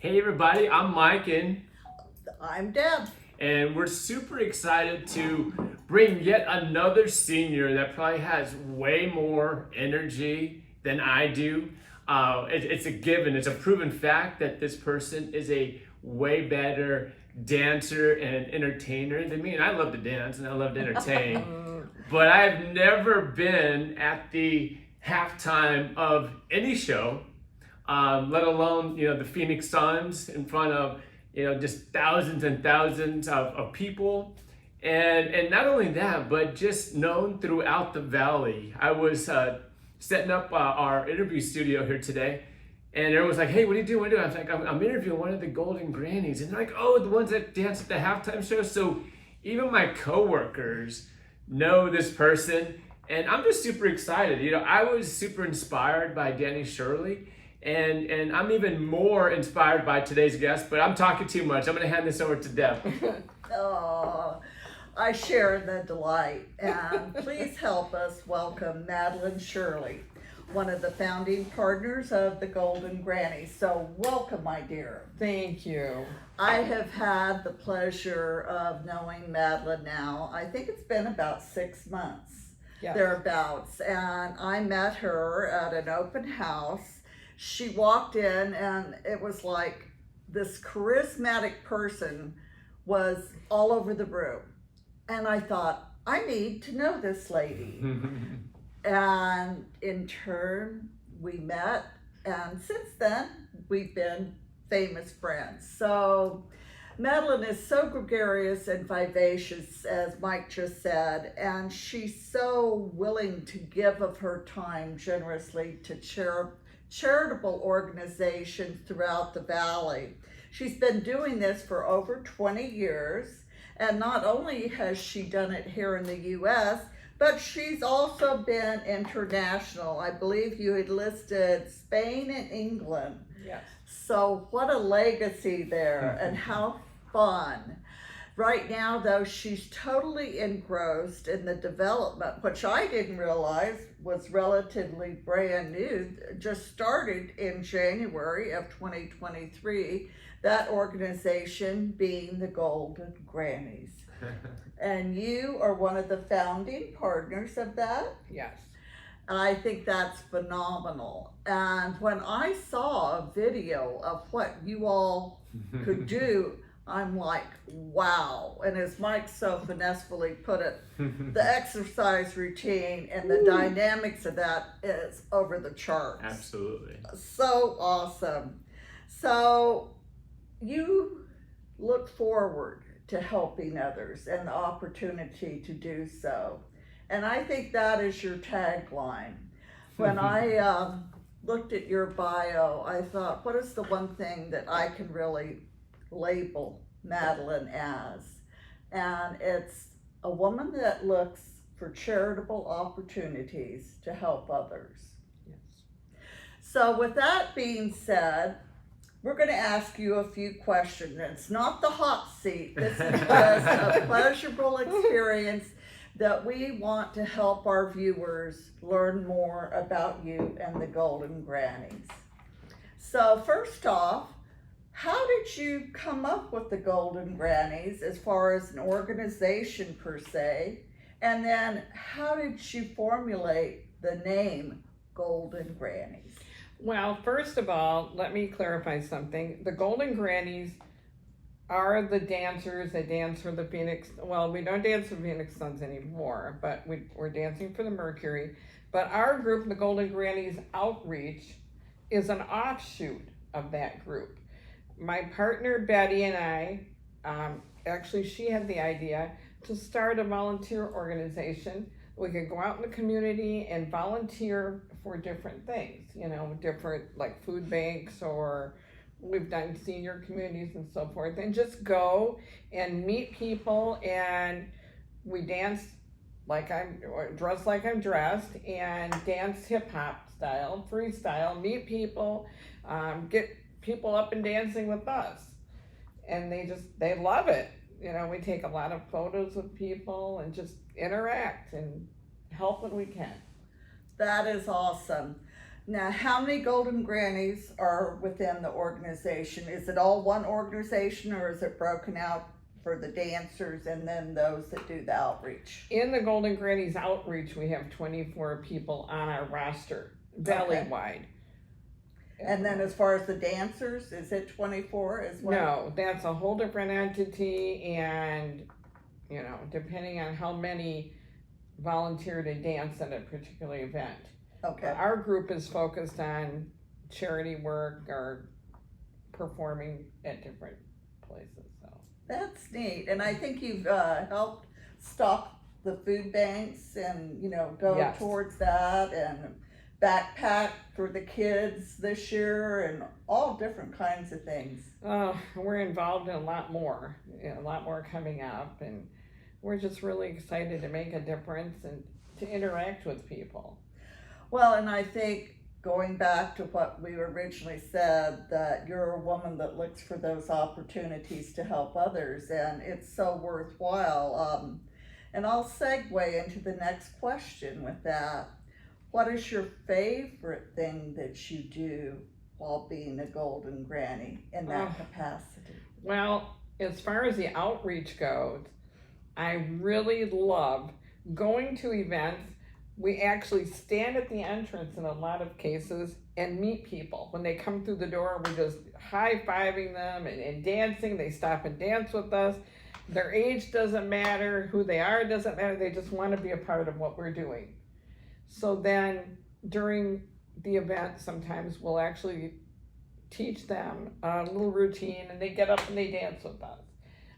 Hey everybody, I'm Mike I'm Deb. and we're super excited to bring yet another senior that probably has way more energy than I do. It's a given, it's a proven fact that this person is a way better dancer and entertainer than me. And I love to dance and I love to entertain, but I've never been at the halftime of any show, let alone the Phoenix Suns in front of just thousands and thousands of people, and not only that, but just known throughout the valley. I was setting up our interview studio here today, and everyone was like, "Hey, what are you doing? What are you doing?" I was like, "I'm interviewing one of the Golden Grannies," and they're like, "Oh, the ones that dance at the halftime show." So even my coworkers know this person, and I'm just super excited. I was super inspired by Danny Shirley, and I'm even more inspired by today's guest, but I'm talking too much. I'm going to hand this over to Deb. Oh, I share the delight. And please help us welcome Madeline Shirley, one of the founding partners of the Golden Grannies. So welcome, my dear. Thank you. I have had the pleasure of knowing Madeline now. I think it's been about 6 months, Yes. thereabouts. And I met her at an open house. She walked in and it was like this charismatic person was all over the room. And I thought, I need to know this lady. And in turn, we met. And since then, we've been famous friends. So Madeline is so gregarious and vivacious, as Mike just said, and she's so willing to give of her time generously to charitable organizations throughout the valley. She's been doing this for over 20 years, and not only has she done it here in the U.S., but she's also been international. I believe you had listed Spain and England. Yes. So what a legacy there, and how fun. Right now, though, she's totally engrossed in the development, which I didn't realize was relatively brand new, just started in January of 2023, that organization being the Golden Grannies. And you are one of the founding partners of that. Yes. And I think that's phenomenal. And when I saw a video of what you all could do, I'm like, wow. And as Mike so finessefully put it, the exercise routine and the dynamics of that is over the charts. Absolutely. So awesome. So you look forward to helping others and the opportunity to do so. And I think that is your tagline. When I looked at your bio, I thought, what is the one thing that I can really label Madeline as? And it's a woman that looks for charitable opportunities to help others. Yes. So with that being said, we're going to ask you a few questions. It's not the hot seat. This is just a pleasurable experience that we want to help our viewers learn more about you and the Golden Grannies. So first off, how did you come up with the Golden Grannies as far as an organization per se? And then how did you formulate the name Golden Grannies? Well, first of all, let me clarify something. The Golden Grannies are the dancers that dance for the Phoenix. Well, we don't dance for Phoenix Suns anymore, but we're dancing for the Mercury. But our group, the Golden Grannies Outreach, is an offshoot of that group. My partner Betty and I, actually she had the idea to start a volunteer organization. We could go out in the community and volunteer for different things, different like food banks, or we've done senior communities and so forth, and just go and meet people, and we dance dressed like I'm dressed, and dance hip hop style, freestyle, meet people, get people up and dancing with us, and they love it. We take a lot of photos with people and just interact and help when we can. That is awesome. Now, how many Golden Grannies are within the organization? Is it all one organization, or is it broken out for the dancers and then those that do the outreach? In the Golden Grannies outreach, we have 24 people on our roster, valley-wide. And then as far as the dancers, is it 24 as well? No, that's a whole different entity, and, you know, depending on how many volunteer to dance at a particular event. Okay. Our group is focused on charity work or performing at different places, so. That's neat. And I think you've helped stock the food banks and, you know, go Yes. towards that, and backpack for the kids this year, and all different kinds of things. We're involved in a lot more coming up, and we're just really excited to make a difference and to interact with people. Well, and I think going back to what we originally said, that you're a woman that looks for those opportunities to help others, and it's so worthwhile. And I'll segue into the next question with that. What is your favorite thing that you do while being a Golden Granny in that capacity? Well, as far as the outreach goes, I really love going to events. We actually stand at the entrance in a lot of cases and meet people. When they come through the door, we're just high-fiving them and dancing. They stop and dance with us. Their age doesn't matter, who they are doesn't matter. They just want to be a part of what we're doing. So then during the event, sometimes we'll actually teach them a little routine, and they get up and they dance with us.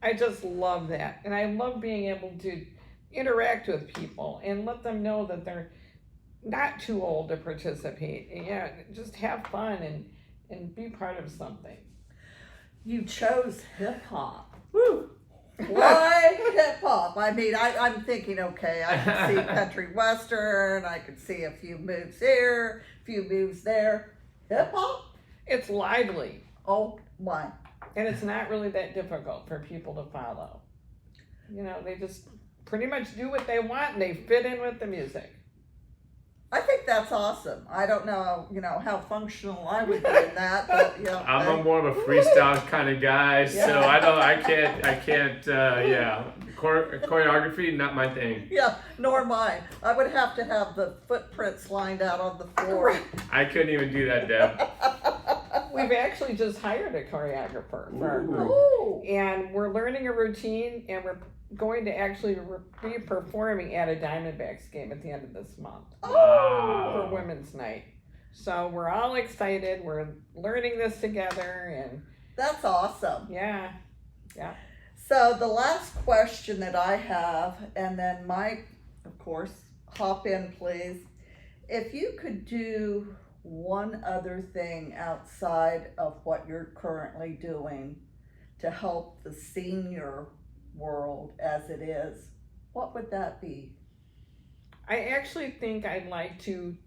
I just love that. And I love being able to interact with people and let them know that they're not too old to participate. Yeah, just have fun and be part of something. You chose hip hop. Woo! Why hip hop? I mean, I'm thinking, okay, I can see country western, I could see a few moves here, a few moves there. Hip hop? It's lively. Oh my. And it's not really that difficult for people to follow. You know, they just pretty much do what they want and they fit in with the music. I think that's awesome. I don't know, you know, how functional I would be in that, but you know. I'm more of a freestyle kind of guy, so Yeah. I can't, choreography, not my thing. Yeah, nor mine. I would have to have the footprints lined out on the floor. I couldn't even do that, Deb. We've actually just hired a choreographer for our group. Ooh. And we're learning a routine, and we're going to actually be performing at a Diamondbacks game at the end of this month for Women's Night. So we're all excited. We're learning this together, and That's awesome. yeah. So the last question that I have, and then Mike, of course, hop in, please. If you could do one other thing outside of what you're currently doing to help the senior world as it is, what would that be? I actually think I'd like to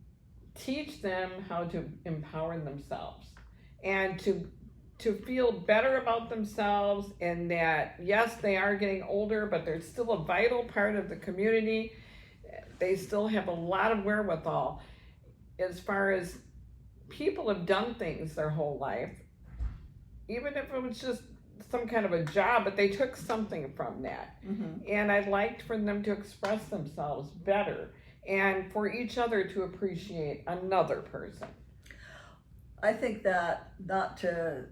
teach them how to empower themselves and to feel better about themselves, and that yes, they are getting older, but they're still a vital part of the community. They still have a lot of wherewithal. As far as people have done things their whole life, even if it was just some kind of a job, but they took something from that. Mm-hmm. And I'd like for them to express themselves better and for each other to appreciate another person. I think that, not to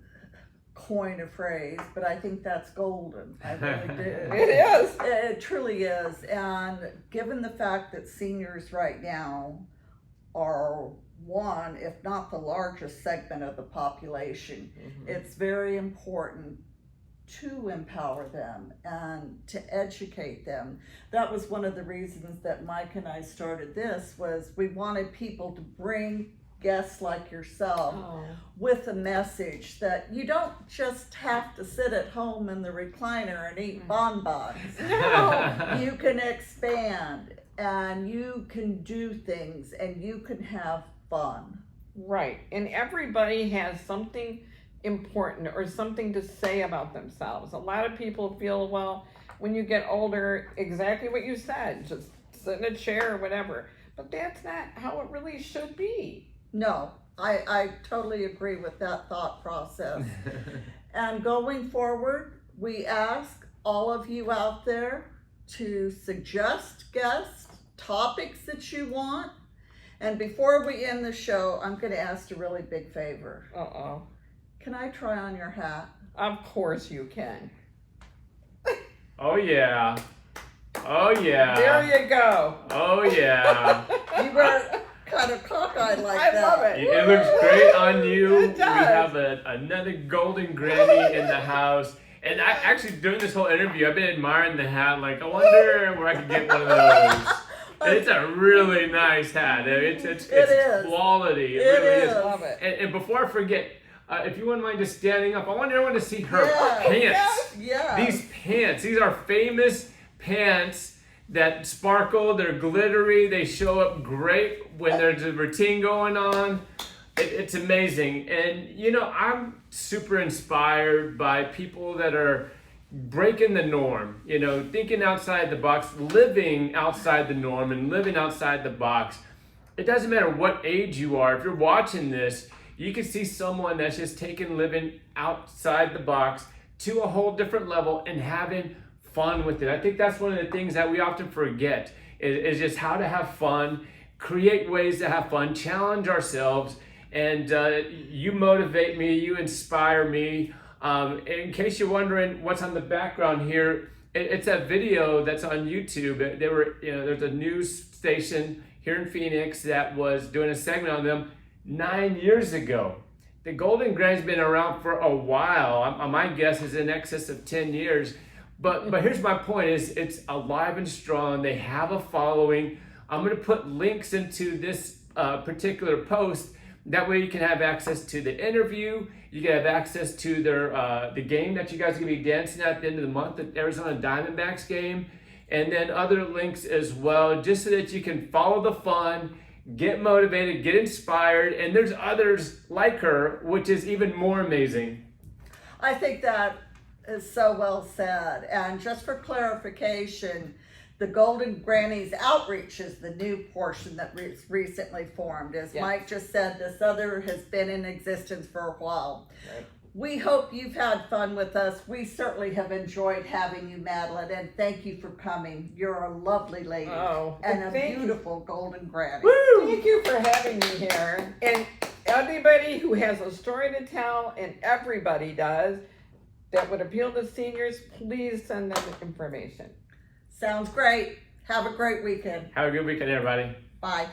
coin a phrase, but I think that's golden. I really do. It is. It truly is. And given the fact that seniors right now are one, if not the largest segment of the population, it's very important to empower them and to educate them. That was one of the reasons that Mike and I started this, was we wanted people to bring guests like yourself with a message that you don't just have to sit at home in the recliner and eat bonbons. No. You can expand and you can do things and you can have fun. Right. And everybody has something important or something to say about themselves. A lot of people feel, well, when you get older, exactly what you said, just sit in a chair or whatever. But that's not how it really should be. No, I totally agree with that thought process. And going forward, we ask all of you out there to suggest guests, topics that you want. And before we end the show, I'm going to ask a really big favor. Uh-oh. Can I try on your hat? Of course you can. Oh yeah. Oh yeah. There you go. Oh yeah. You were kind of cockeyed like I that. love it. It looks great on you. It We does. have another Golden Granny in the house. And I actually, during this whole interview, I've been admiring the hat. Like, I wonder where I could get one of those. It's a really nice hat. It's is. quality. It It really is. is. Love it. And before I forget, if you wouldn't mind just standing up, I want everyone to see her Yeah. pants. Yeah. These pants, these are famous pants that sparkle, they're glittery, they show up great when there's a routine going on. It's amazing. And you know, I'm super inspired by people that are breaking the norm, you know, thinking outside the box, living outside the norm and living outside the box. It doesn't matter what age you are. If you're watching this, you can see someone that's just taking living outside the box to a whole different level and having fun with it. I think that's one of the things that we often forget is just how to have fun, create ways to have fun, challenge ourselves. And you motivate me, you inspire me. In case you're wondering what's on the background here, it's a video that's on YouTube. There's a news station here in Phoenix that was doing a segment on them 9 years ago. The Golden Grannies been around for a while. My guess is in excess of 10 years. But here's my point: it's alive and strong. They have a following. I'm going to put links into this particular post. That way you can have access to the interview. You can have access to their the game that you guys are going to be dancing at the end of the month, the Arizona Diamondbacks game, and then other links as well, just so that you can follow the fun, get motivated, get inspired, and there's others like her, which is even more amazing. I think that is so well said. And just for clarification, the Golden Grannies Outreach is the new portion that recently formed. As Yes. Mike just said, this other has been in existence for a while. Right. We hope you've had fun with us. We certainly have enjoyed having you, Madeline, and thank you for coming. You're a lovely lady Oh, and a thank you. beautiful Golden Granny. Thank you for having me here. And anybody who has a story to tell, and everybody does, that would appeal to seniors, please send them information. Sounds great. Have a great weekend. Have a good weekend, everybody. Bye.